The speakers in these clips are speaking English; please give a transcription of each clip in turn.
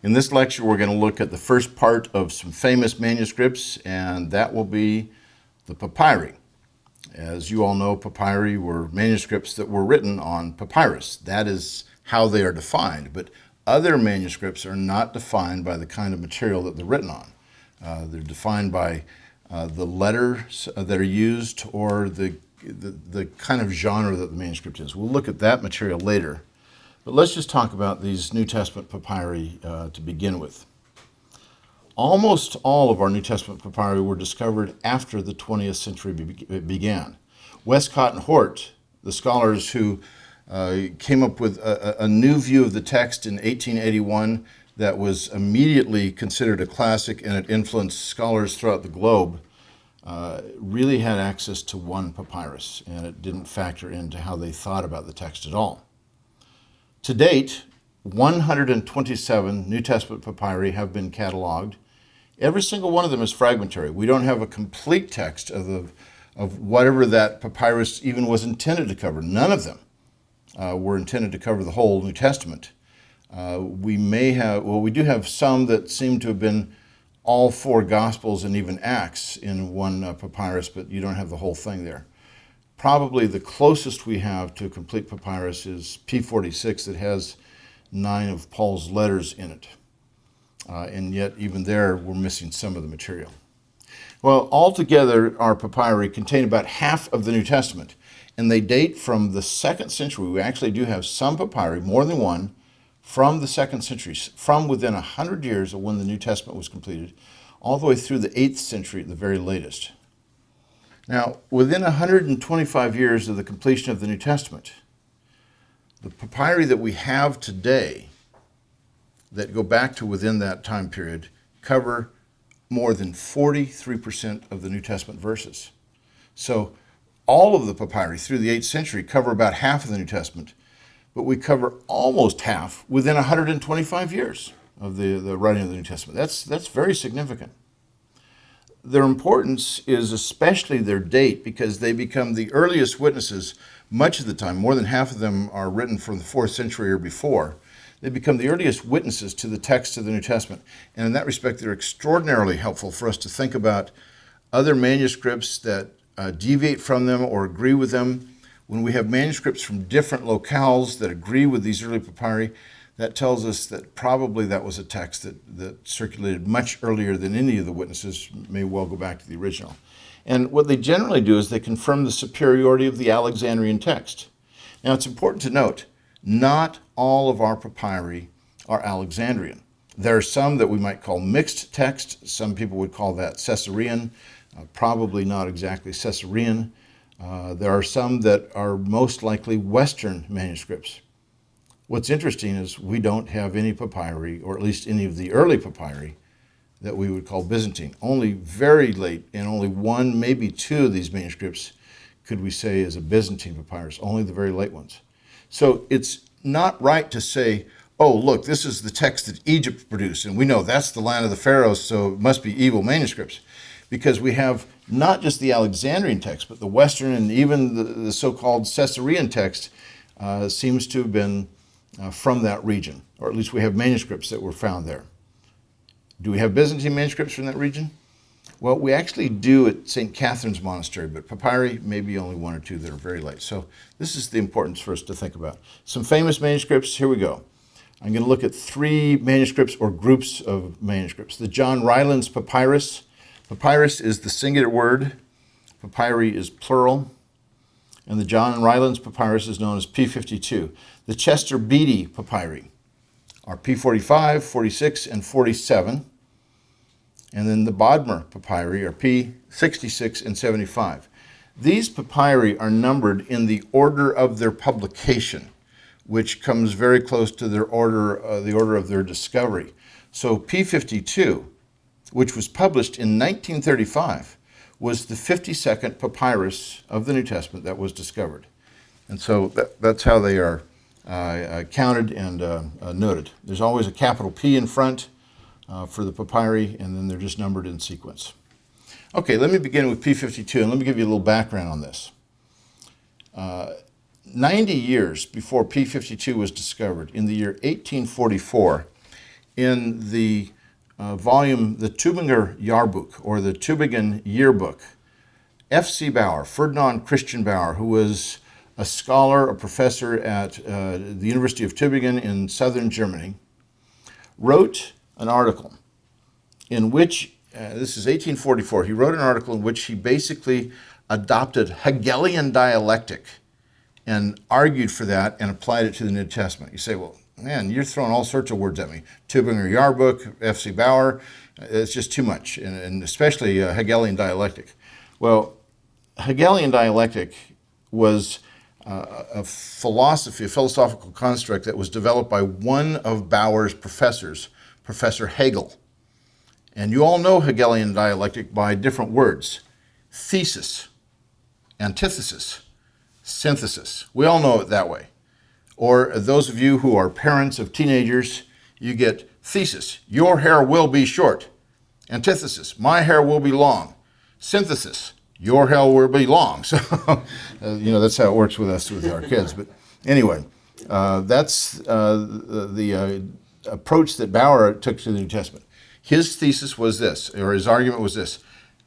In this lecture, we're going to look at the first part of some famous manuscripts, and that will be the papyri. As you all know, papyri were manuscripts that were written on papyrus. That is how they are defined, but other manuscripts are not defined by the kind of material that they're written on. They're defined by the letters that are used or the kind of genre that the manuscript is. We'll look at that material later. But let's just talk about these New Testament papyri to begin with. Almost all of our New Testament papyri were discovered after the 20th century began. Westcott and Hort, the scholars who came up with a new view of the text in 1881 that was immediately considered a classic and it influenced scholars throughout the globe, really had access to one papyrus, and it didn't factor into how they thought about the text at all. To date, 127 New Testament papyri have been cataloged. Every single one of them is fragmentary. We don't have a complete text of whatever that papyrus even was intended to cover. None of them were intended to cover the whole New Testament. We do have some that seem to have been all four Gospels and even Acts in one papyrus, but you don't have the whole thing there. Probably the closest we have to a complete papyrus is P46 that has 9 of Paul's letters in it. And yet even there we're missing some of the material. Well, altogether our papyri contain about half of the New Testament, and they date from the 2nd century. We actually do have some papyri, more than one, from the 2nd century, from within 100 years of when the New Testament was completed, all the way through the 8th century at the very latest. Now, within 125 years of the completion of the New Testament, the papyri that we have today that go back to within that time period cover more than 43% of the New Testament verses. So all of the papyri through the 8th century cover about half of the New Testament, but we cover almost half within 125 years of the writing of the New Testament. That's very significant. Their importance is especially their date, because they become the earliest witnesses much of the time. More than half of them are written from the 4th century or before. They become the earliest witnesses to the text of the New Testament. And in that respect, they're extraordinarily helpful for us to think about other manuscripts that deviate from them or agree with them. When we have manuscripts from different locales that agree with these early papyri, that tells us that probably that was a text that circulated much earlier than any of the witnesses, may well go back to the original. And what they generally do is they confirm the superiority of the Alexandrian text. Now, it's important to note, not all of our papyri are Alexandrian. There are some that we might call mixed text. Some people would call that Caesarean, probably not exactly Caesarean. There are some that are most likely Western manuscripts. What's interesting is we don't have any papyri, or at least any of the early papyri, that we would call Byzantine. Only very late, and only one, maybe two of these manuscripts could we say is a Byzantine papyrus, only the very late ones. So it's not right to say, oh, look, this is the text that Egypt produced, and we know that's the land of the pharaohs, so it must be evil manuscripts. Because we have not just the Alexandrian text, but the Western and even the so-called Caesarean text seems to have been from that region, or at least we have manuscripts that were found there. Do we have Byzantine manuscripts from that region? Well, we actually do at St. Catherine's Monastery, but papyri, maybe only one or two that are very late. So this is the importance for us to think about. Some famous manuscripts, here we go. I'm going to look at 3 manuscripts or groups of manuscripts. The John Rylands Papyrus. Papyrus is the singular word. Papyri is plural. And the John Rylands Papyrus is known as P52. The Chester Beatty Papyri are P45, 46, and 47. And then the Bodmer Papyri are P66 and 75. These papyri are numbered in the order of their publication, which comes very close to their order, the order of their discovery. So P52, which was published in 1935, was the 52nd papyrus of the New Testament that was discovered. And so that's how they are counted and noted. There's always a capital P in front for the papyri, and then they're just numbered in sequence. Okay, let me begin with P52, and let me give you a little background on this. 90 years before P52 was discovered, in the year 1844, in the volume, the Tübinger Jahrbuch, or the Tübingen Yearbook, F.C. Bauer, Ferdinand Christian Bauer, who was a scholar, a professor at the University of Tübingen in southern Germany, wrote an article in which, this is 1844, he wrote an article in which he basically adopted Hegelian dialectic and argued for that and applied it to the New Testament. You say, well, man, you're throwing all sorts of words at me. Tübinger Jahrbuch, F.C. Bauer, it's just too much, and especially Hegelian dialectic. Well, Hegelian dialectic was a philosophy, a philosophical construct that was developed by one of Bauer's professors, Professor Hegel. And you all know Hegelian dialectic by different words: thesis, antithesis, synthesis. We all know it that way. Or those of you who are parents of teenagers, you get thesis, your hair will be short. Antithesis, my hair will be long. Synthesis, your hair will be long. So, that's how it works with us, with our kids. But anyway, that's the approach that Bauer took to the New Testament. His thesis was this, or his argument was this.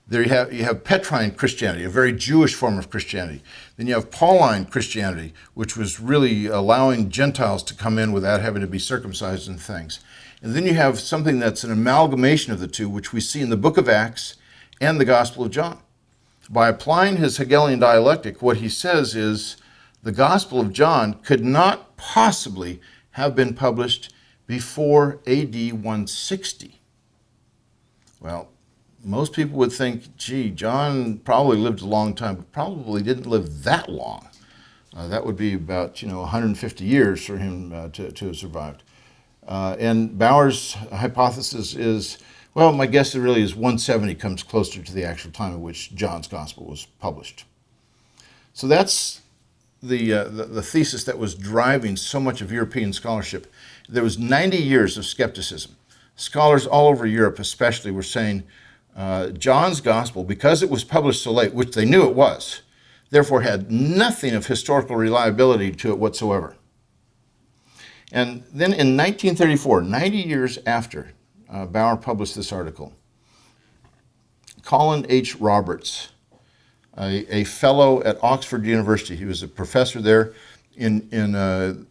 There you have Petrine Christianity, a very Jewish form of Christianity. Then you have Pauline Christianity, which was really allowing Gentiles to come in without having to be circumcised and things. And then you have something that's an amalgamation of the two, which we see in the book of Acts and the Gospel of John. By applying his Hegelian dialectic, what he says is the Gospel of John could not possibly have been published before AD 160. Well, most people would think, gee, John probably lived a long time, but probably didn't live that long. That would be about 150 years for him to have survived. And Bauer's hypothesis is, well, my guess really is 170 comes closer to the actual time at which John's Gospel was published. So that's the thesis that was driving so much of European scholarship. There was 90 years of skepticism. Scholars all over Europe especially were saying John's Gospel, because it was published so late, which they knew it was, therefore had nothing of historical reliability to it whatsoever. And then in 1934, 90 years after Bauer published this article, Colin H. Roberts, a fellow at Oxford University, he was a professor there. In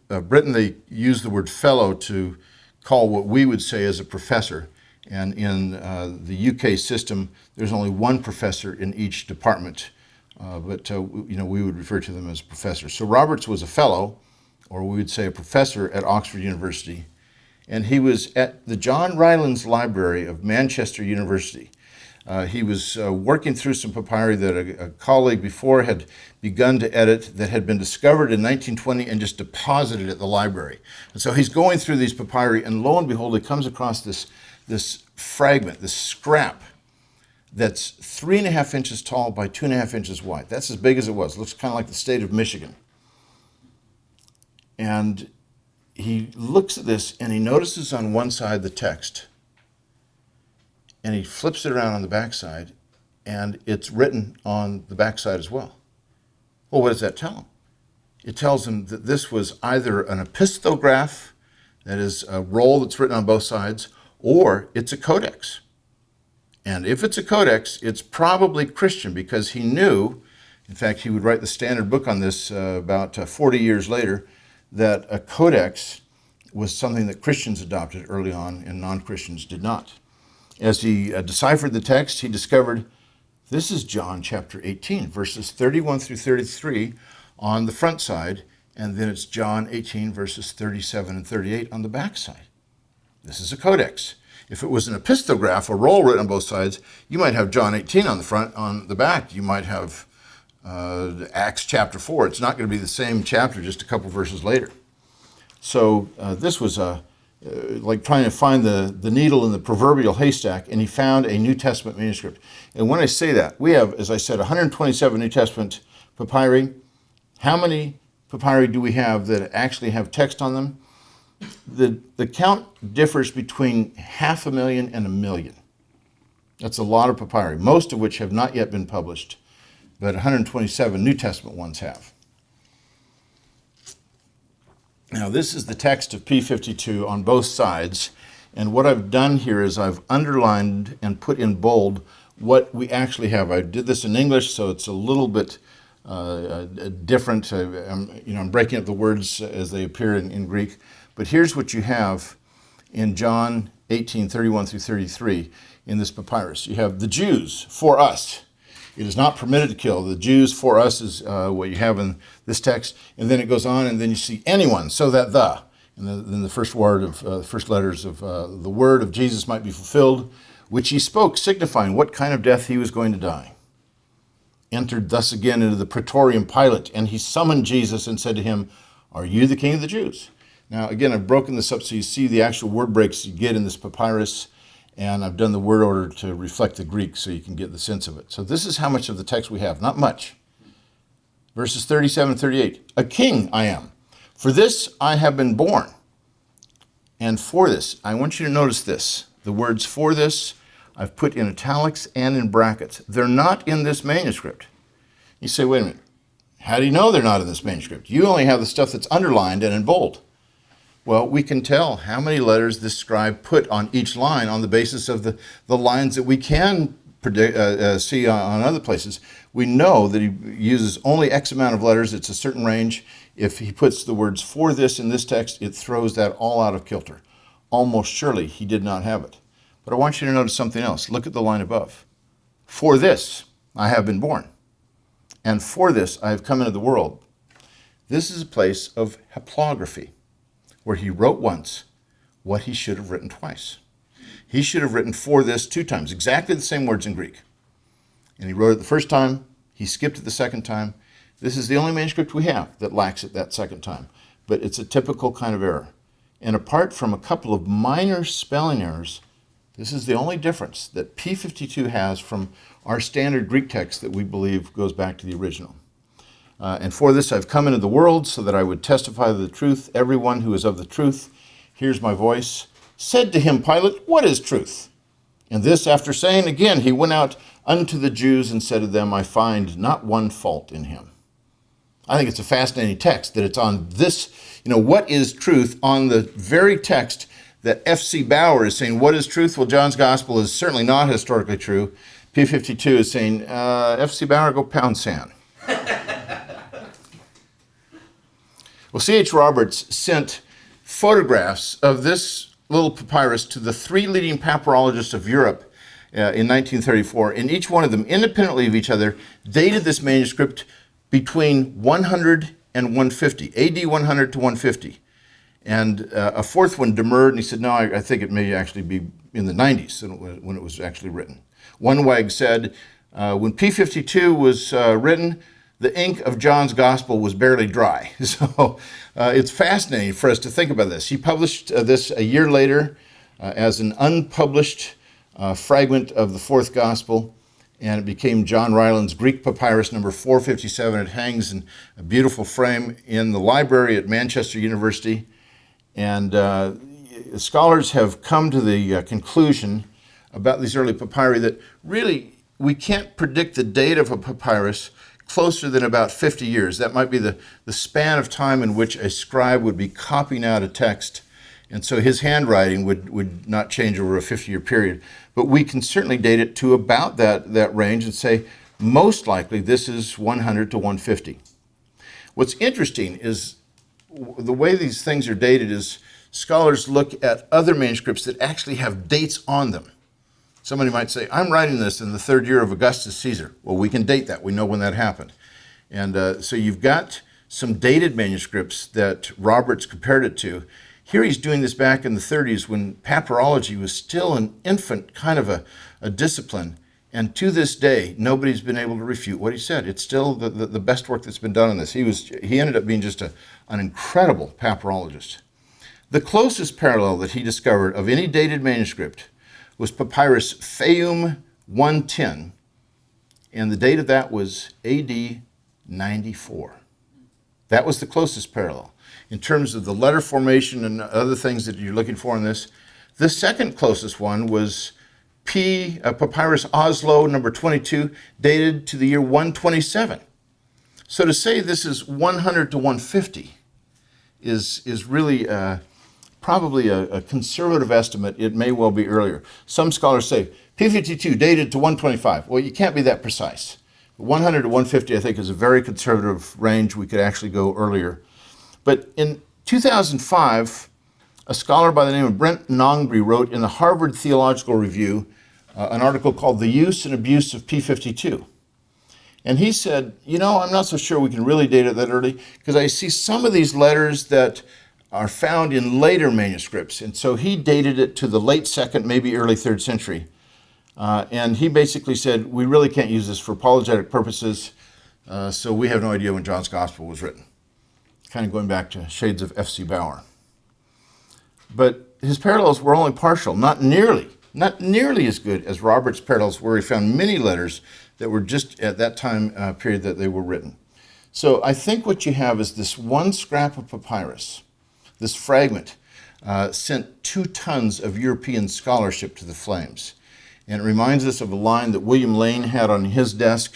Britain, they use the word fellow to call what we would say as a professor. And in the UK system, there's only one professor in each department, but we would refer to them as professors. So Roberts was a fellow, or we would say a professor at Oxford University, and he was at the John Rylands Library of Manchester University. He was working through some papyri that a colleague before had begun to edit that had been discovered in 1920 and just deposited at the library. And so he's going through these papyri, and lo and behold, he comes across this fragment, this scrap that's 3.5 inches tall by 2.5 inches wide. That's as big as it was. It looks kind of like the state of Michigan. And he looks at this and he notices on one side the text, and he flips it around on the backside, and it's written on the backside as well. Well, what does that tell him? It tells him that this was either an epistograph, that is a roll that's written on both sides, or it's a codex. And if it's a codex, it's probably Christian, because he knew, in fact, he would write the standard book on this about 40 years later, that a codex was something that Christians adopted early on and non-Christians did not. As he deciphered the text, he discovered this is John chapter 18, verses 31 through 33 on the front side, and then it's John 18, verses 37 and 38 on the back side. This is a codex. If it was an epistograph, a roll written on both sides, you might have John 18 on the front. On the back, you might have Acts chapter 4. It's not going to be the same chapter, just a couple verses later. So this was like trying to find the needle in the proverbial haystack, and he found a New Testament manuscript. And when I say that, we have, as I said, 127 New Testament papyri. How many papyri do we have that actually have text on them? The count differs between 500,000 and 1 million. That's a lot of papyri, most of which have not yet been published, but 127 New Testament ones have. Now, this is the text of P52 on both sides, And what I've done here is I've underlined and put in bold what we actually have. I did this in English, so it's a little bit different. I'm breaking up the words as they appear in Greek. But here's what you have in John 18:31 through 33 in this papyrus. You have the Jews for us. It is not permitted to kill. The Jews for us is what you have in this text. And then it goes on, and then you see anyone, so that the. And then the first word of the first letters of the word of Jesus might be fulfilled, which he spoke, signifying what kind of death he was going to die. Entered thus again into the praetorium Pilate, and he summoned Jesus and said to him, "Are you the king of the Jews?" Now, again, I've broken this up so you see the actual word breaks you get in this papyrus, and I've done the word order to reflect the Greek so you can get the sense of it. So this is how much of the text we have, not much. Verses 37 and 38, "A king I am. For this I have been born, and for this," I want you to notice this. The words "for this" I've put in italics and in brackets. They're not in this manuscript. You say, wait a minute, how do you know they're not in this manuscript? You only have the stuff that's underlined and in bold. Well, we can tell how many letters this scribe put on each line on the basis of the lines that we can see on other places. We know that he uses only X amount of letters. It's a certain range. If he puts the words "for this" in this text, it throws that all out of kilter. Almost surely he did not have it. But I want you to notice something else. Look at the line above. "For this I have been born, and for this I have come into the world." This is a place of haplography, where he wrote once what he should have written twice. He should have written "for this" 2 times, exactly the same words in Greek. And he wrote it the first time, he skipped it the second time. This is the only manuscript we have that lacks it that second time. But it's a typical kind of error. And apart from a couple of minor spelling errors, this is the only difference that P52 has from our standard Greek text that we believe goes back to the original. "And for this I've come into the world, so that I would testify to the truth. Everyone who is of the truth hears my voice. Said to him Pilate, 'What is truth?' And this after saying again, he went out unto the Jews and said to them, 'I find not one fault in him.'" I think it's a fascinating text that it's on this, what is truth, on the very text that F.C. Bauer is saying, what is truth? Well, John's gospel is certainly not historically true. P52 is saying, F.C. Bauer, go pound sand. Well, C.H. Roberts sent photographs of this little papyrus to the 3 leading papyrologists of Europe in 1934, and each one of them, independently of each other, dated this manuscript between 100 and 150, AD 100 to 150. And a fourth one demurred, and he said, no, I think it may actually be in the 90s when it was actually written. One wag said, when P52 was written, the ink of John's gospel was barely dry. So it's fascinating for us to think about this. He published this a year later as an unpublished fragment of the 4th gospel, and it became John Rylands' Greek papyrus number 457. It hangs in a beautiful frame in the library at Manchester University. And scholars have come to the conclusion about these early papyri that really we can't predict the date of a papyrus closer than about 50 years. That might be the span of time in which a scribe would be copying out a text. And so his handwriting would not change over a 50-year period. But we can certainly date it to about that range and say, most likely this is 100 to 150. What's interesting is the way these things are dated is scholars look at other manuscripts that actually have dates on them. Somebody might say, I'm writing this in the 3rd year of Augustus Caesar. Well, we can date that. We know when that happened. And so you've got some dated manuscripts that Roberts compared it to. Here he's doing this back in the 30s when papyrology was still an infant kind of a discipline. And to this day, nobody's been able to refute what he said. It's still the best work that's been done on this. He ended up being just an incredible papyrologist. The closest parallel that he discovered of any dated manuscript was Papyrus Phaeum 110, and the date of that was AD 94. That was the closest parallel. In terms of the letter formation and other things that you're looking for in this, the second closest one was Papyrus Oslo number 22, dated to the year 127. So to say this is 100 to 150 is really probably a conservative estimate. It may well be earlier. Some scholars say P52 dated to 125. Well, you can't be that precise. 100 to 150, I think, is a very conservative range. We could actually go earlier. But in 2005, a scholar by the name of Brent Nongby wrote in the Harvard Theological Review an article called The Use and Abuse of P52. And he said, you know, I'm not so sure we can really date it that early because I see some of these letters that are found in later manuscripts. And so he dated it to the late 2nd, maybe early 3rd century. And he basically said, we really can't use this for apologetic purposes, so we have no idea when John's Gospel was written. Kind of going back to shades of F.C. Bauer. But his parallels were only partial, not nearly as good as Robert's parallels, where he found many letters that were just at that time period that they were written. So I think what you have is this one scrap of papyrus, this fragment, sent 2 tons of European scholarship to the flames. And it reminds us of a line that William Lane had on his desk.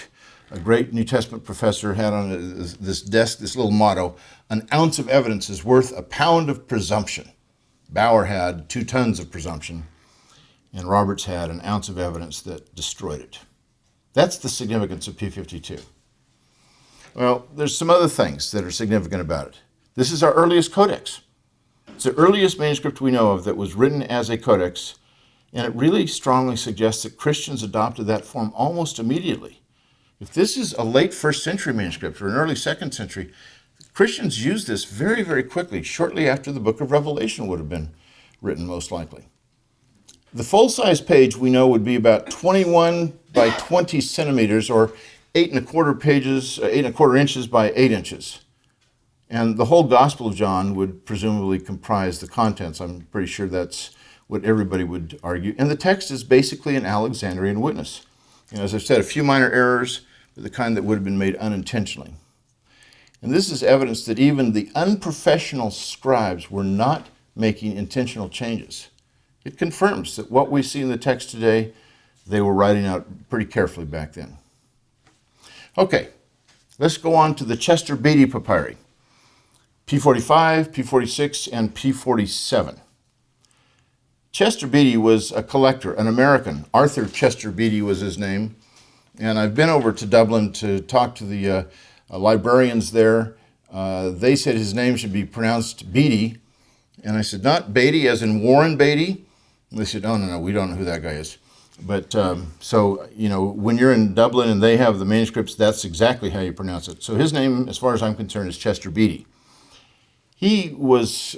A great New Testament professor had on this desk this little motto, an ounce of evidence is worth a pound of presumption. Bauer had 2 tons of presumption, and Roberts had an ounce of evidence that destroyed it. That's the significance of P52. Well, there's some other things that are significant about it. This is our earliest codex. It's the earliest manuscript we know of that was written as a codex, and it really strongly suggests that Christians adopted that form almost immediately. If this is a late 1st century manuscript or an early 2nd century, Christians used this very, very quickly, shortly after the book of Revelation would have been written, most likely. The full-size page we know would be about 21 by 20 centimeters, or 8¼ inches by 8 inches. And the whole Gospel of John would presumably comprise the contents. I'm pretty sure that's what everybody would argue. And the text is basically an Alexandrian witness. And as I've said, a few minor errors, but the kind that would have been made unintentionally. And this is evidence that even the unprofessional scribes were not making intentional changes. It confirms that what we see in the text today, they were writing out pretty carefully back then. Okay, let's go on to the Chester Beatty Papyri. P45, P46, and P47. Chester Beatty was a collector, an American. Arthur Chester Beatty was his name. And I've been over to Dublin to talk to the librarians there. They said his name should be pronounced Beatty. And I said, not Beatty as in Warren Beatty? And they said, oh, no, we don't know who that guy is. But so, you know, when you're in Dublin and they have the manuscripts, that's exactly how you pronounce it. So his name, as far as I'm concerned, is Chester Beatty. He was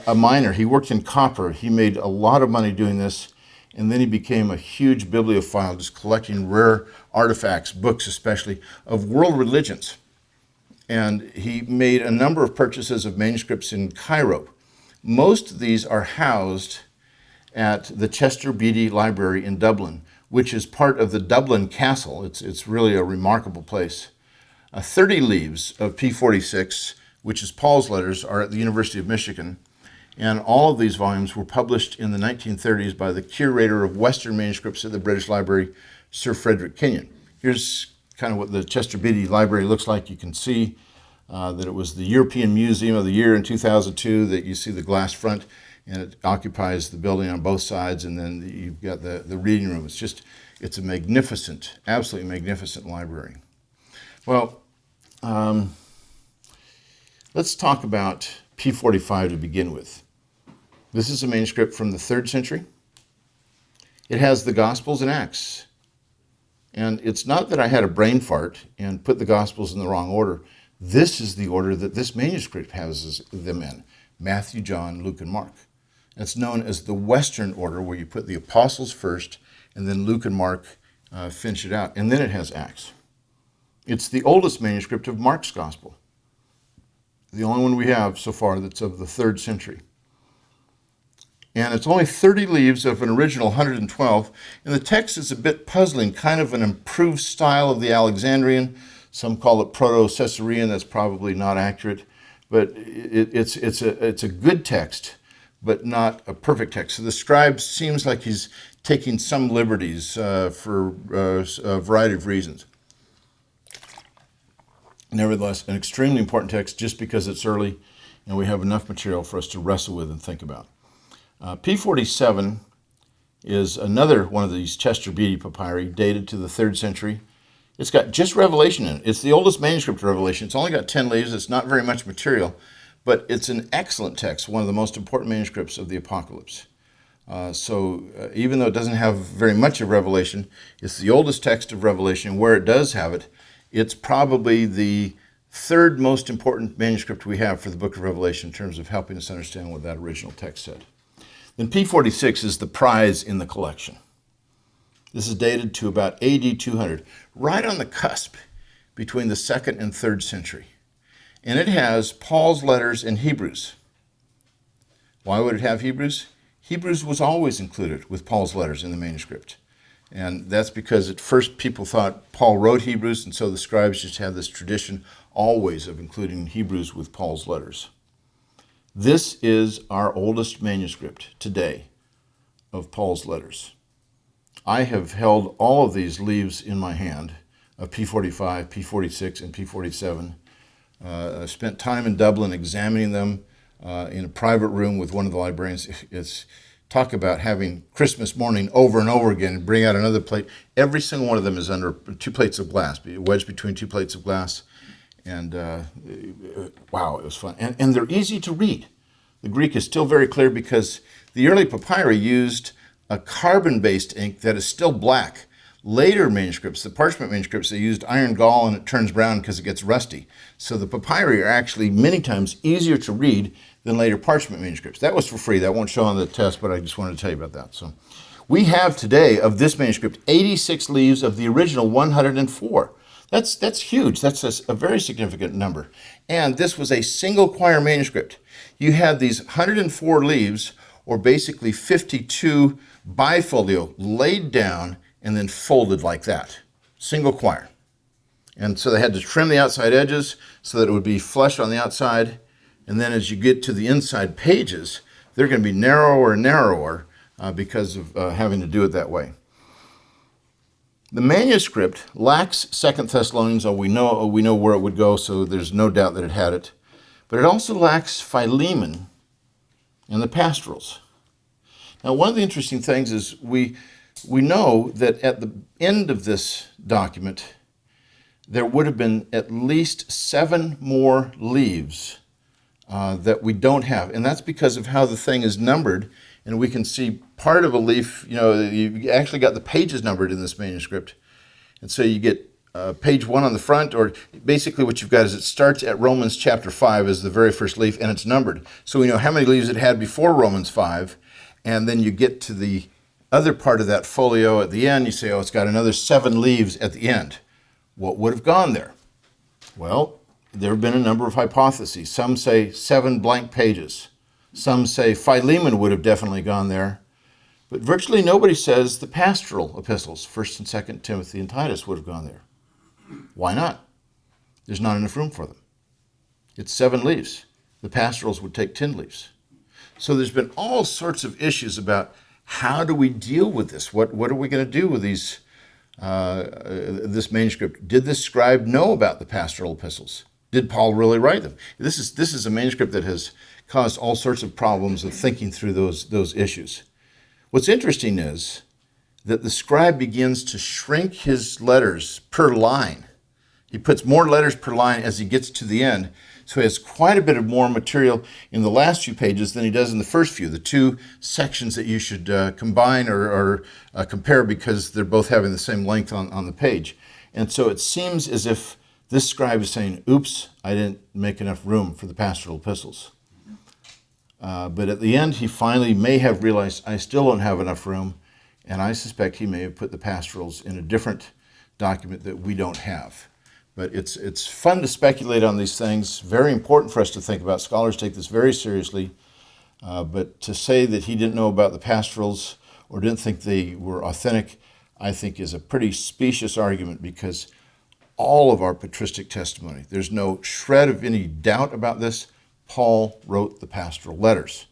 a miner. He worked in copper. He made a lot of money doing this, and then he became a huge bibliophile, just collecting rare artifacts, books especially, of world religions. And he made a number of purchases of manuscripts in Cairo. Most of these are housed at the Chester Beatty Library in Dublin, which is part of the Dublin Castle. It's really a remarkable place. 30 leaves of P46, which is Paul's letters, are at the University of Michigan. And all of these volumes were published in the 1930s by the curator of Western manuscripts at the British Library, Sir Frederick Kenyon. Here's kind of what the Chester Beatty Library looks like. You can see that it was the European Museum of the Year in 2002, that you see the glass front, and it occupies the building on both sides, and then you've got the reading room. It's a magnificent, absolutely magnificent library. Well, let's talk about P45 to begin with. This is a manuscript from the 3rd century. It has the Gospels and Acts. And it's not that I had a brain fart and put the Gospels in the wrong order. This is the order that this manuscript has them in: Matthew, John, Luke, and Mark. It's known as the Western order, where you put the Apostles first, and then Luke and Mark finish it out. And then it has Acts. It's the oldest manuscript of Mark's Gospel, the only one we have so far that's of the 3rd century. And it's only 30 leaves of an original 112, and the text is a bit puzzling, kind of an improved style of the Alexandrian. Some call it Proto-Caesarean. That's probably not accurate, but it's a good text, but not a perfect text. So the scribe seems like he's taking some liberties for a variety of reasons. Nevertheless, an extremely important text just because it's early, and we have enough material for us to wrestle with and think about. P47 is another one of these Chester Beatty papyri, dated to the 3rd century. It's got just Revelation in it. It's the oldest manuscript of Revelation. It's only got 10 leaves. It's not very much material, but it's an excellent text, one of the most important manuscripts of the Apocalypse. Even though it doesn't have very much of Revelation, it's the oldest text of Revelation. Where it does have it, it's probably the 3rd most important manuscript we have for the book of Revelation in terms of helping us understand what that original text said. Then P46 is the prize in the collection. This is dated to about AD 200, right on the cusp between the 2nd and 3rd century. And it has Paul's letters in Hebrews. Why would it have Hebrews? Hebrews was always included with Paul's letters in the manuscript. And that's because at first people thought Paul wrote Hebrews, and so the scribes just had this tradition always of including Hebrews with Paul's letters. This is our oldest manuscript today of Paul's letters. I have held all of these leaves in my hand of P45, P46, and P47. I spent time in Dublin examining them in a private room with one of the librarians. It's talk about having Christmas morning over and over again and bring out another plate. Every single one of them is under 2 plates of glass, wedged between 2 plates of glass. And wow, it was fun. And they're easy to read. The Greek is still very clear because the early papyri used a carbon-based ink that is still black. Later manuscripts, the parchment manuscripts, they used iron gall and it turns brown because it gets rusty. So the papyri are actually many times easier to read than later parchment manuscripts. That was for free. That won't show on the test, but I just wanted to tell you about that. So we have today of this manuscript 86 leaves of the original 104. That's huge. That's a very significant number. And this was a single quire manuscript. You had these 104 leaves, or basically 52 bifolio, laid down and then folded like that. Single quire. And so they had to trim the outside edges so that it would be flush on the outside. And then as you get to the inside pages, they're going to be narrower and narrower because of having to do it that way. The manuscript lacks 2 Thessalonians, we know where it would go, so there's no doubt that it had it. But it also lacks Philemon and the pastorals. Now, one of the interesting things is we know that at the end of this document, there would have been at least 7 more leaves that we don't have. And that's because of how the thing is numbered. And we can see part of a leaf, you actually got the pages numbered in this manuscript. And so you get page 1 on the front, or basically what you've got is it starts at Romans chapter 5 as the very first leaf, and it's numbered. So we know how many leaves it had before Romans 5, and then you get to the other part of that folio at the end, you say, oh, it's got another 7 leaves at the end. What would have gone there? Well, there have been a number of hypotheses. Some say 7 blank pages. Some say Philemon would have definitely gone there. But virtually nobody says the pastoral epistles, 1st and 2nd Timothy and Titus, would have gone there. Why not? There's not enough room for them. It's 7 leaves. The pastorals would take 10 leaves. So there's been all sorts of issues about how do we deal with this? What are we going to do with these this manuscript? Did this scribe know about the pastoral epistles? Did Paul really write them? This is a manuscript that has caused all sorts of problems of thinking through those issues. What's interesting is that the scribe begins to shrink his letters per line. He puts more letters per line as he gets to the end. So he has quite a bit of more material in the last few pages than he does in the first few, the 2 sections that you should combine or compare because they're both having the same length on the page. And so it seems as if this scribe is saying, oops, I didn't make enough room for the pastoral epistles. But at the end, he finally may have realized, I still don't have enough room, and I suspect he may have put the pastorals in a different document that we don't have. But it's fun to speculate on these things, very important for us to think about. Scholars take this very seriously, but to say that he didn't know about the pastorals or didn't think they were authentic, I think is a pretty specious argument because all of our patristic testimony, there's no shred of any doubt about this. Paul wrote the pastoral letters.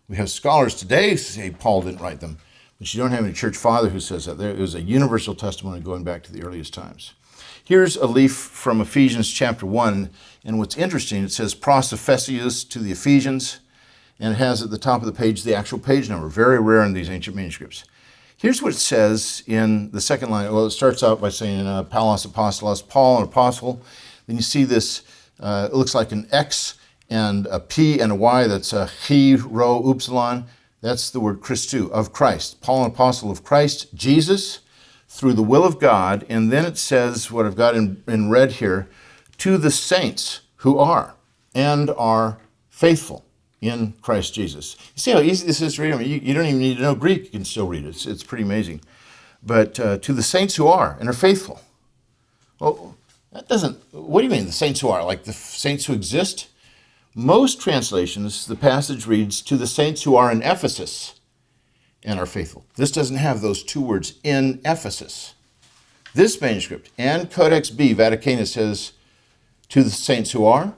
We have scholars today who say Paul didn't write them, but you don't have any church father who says that. There is a universal testimony going back to the earliest times. Here's a leaf from Ephesians chapter 1, and what's interesting, it says Pros Ephesius to the Ephesians, and it has at the top of the page the actual page number. Very rare in these ancient manuscripts. Here's what it says in the second line. Well, it starts out by saying Paulos Apostolos, Paul, an apostle. Then you see this, it looks like an X and a P and a Y. That's a chi, rho, upsilon. That's the word Christou, of Christ. Paul, an apostle of Christ, Jesus, through the will of God. And then it says, what I've got in red here, to the saints who are and are faithful in Christ Jesus. You see how easy this is to read? I mean, you don't even need to know Greek. You can still read it. It's pretty amazing. But to the saints who are and are faithful. Well, that doesn't, what do you mean, the saints who are? Like the saints who exist? Most translations, the passage reads, to the saints who are in Ephesus and are faithful. This doesn't have those two words, in Ephesus. This manuscript and Codex B, Vaticanus, says, to the saints who are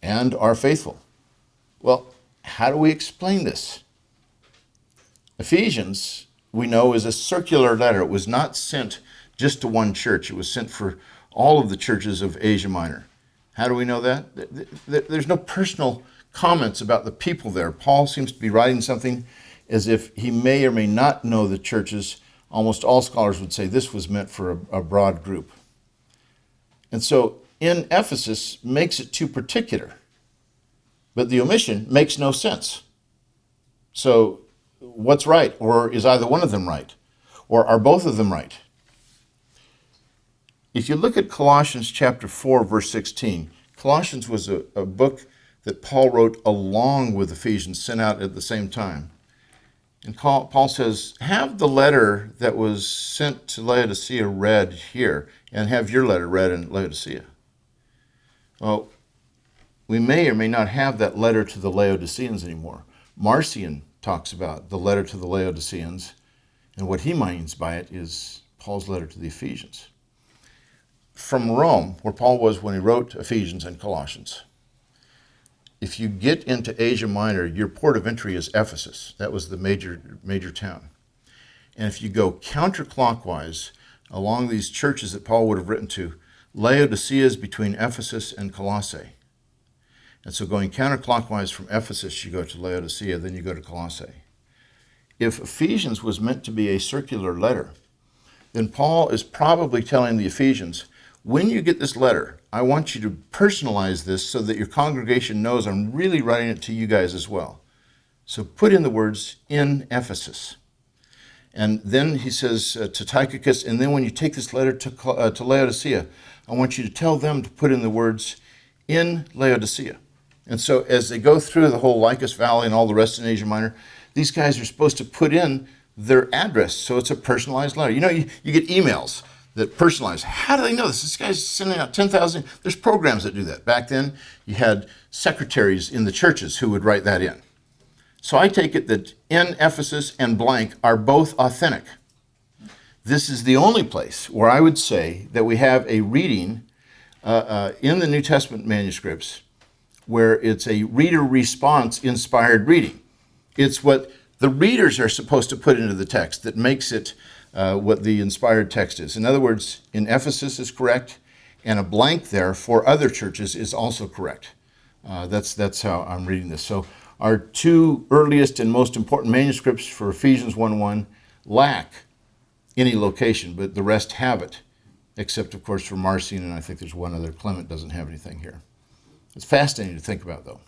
and are faithful. Well, how do we explain this? Ephesians, we know, is a circular letter. It was not sent just to one church. It was sent for all of the churches of Asia Minor. How do we know that? There's no personal comments about the people there. Paul seems to be writing something as if he may or may not know the churches. Almost all scholars would say this was meant for a broad group. And so in Ephesus makes it too particular. But the omission makes no sense. So what's right? Or is either one of them right? Or are both of them right? If you look at Colossians chapter 4, verse 16, Colossians was a book that Paul wrote along with Ephesians, sent out at the same time. And Paul says, have the letter that was sent to Laodicea read here, and have your letter read in Laodicea. Well, we may or may not have that letter to the Laodiceans anymore. Marcion talks about the letter to the Laodiceans, and what he means by it is Paul's letter to the Ephesians. From Rome, where Paul was when he wrote Ephesians and Colossians, if you get into Asia Minor, your port of entry is Ephesus. That was the major town. And if you go counterclockwise along these churches that Paul would have written to, Laodicea is between Ephesus and Colossae. And so going counterclockwise from Ephesus, you go to Laodicea, then you go to Colossae. If Ephesians was meant to be a circular letter, then Paul is probably telling the Ephesians, when you get this letter, I want you to personalize this so that your congregation knows I'm really writing it to you guys as well. So put in the words, in Ephesus. And then he says to Tychicus, and then when you take this letter to Laodicea, I want you to tell them to put in the words, in Laodicea. And so as they go through the whole Lycus Valley and all the rest in Asia Minor, these guys are supposed to put in their address, so it's a personalized letter. You know, you get emails that personalize. How do they know this? This guy's sending out 10,000. There's programs that do that. Back then, you had secretaries in the churches who would write that in. So I take it that in Ephesus and blank are both authentic. This is the only place where I would say that we have a reading in the New Testament manuscripts where it's a reader response inspired reading. It's what the readers are supposed to put into the text that makes it what the inspired text is. In other words, in Ephesus is correct, and a blank there for other churches is also correct. That's how I'm reading this. So our two earliest and most important manuscripts for Ephesians 1:1 lack any location, but the rest have it, except, of course, for Marcion, and I think there's one other. Clement doesn't have anything here. It's fascinating to think about, though.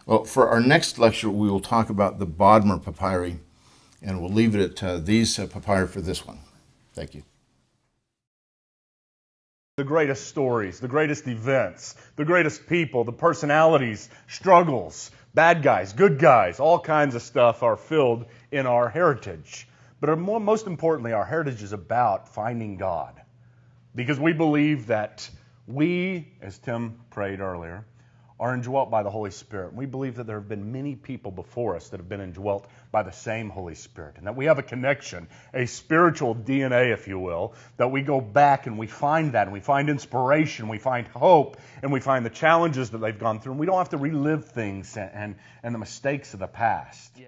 Well, for our next lecture, we will talk about the Bodmer Papyri, and we'll leave it at these papyri for this one. Thank you. The greatest stories, the greatest events, the greatest people, the personalities, struggles, bad guys, good guys, all kinds of stuff are filled in our heritage. But most importantly, our heritage is about finding God. Because we believe that we, as Tim prayed earlier, are indwelt by the Holy Spirit. We believe that there have been many people before us that have been indwelt by the same Holy Spirit, and that we have a connection, a spiritual DNA, if you will, that we go back and we find that, and we find inspiration, we find hope, and we find the challenges that they've gone through, and we don't have to relive things and the mistakes of the past. Yeah.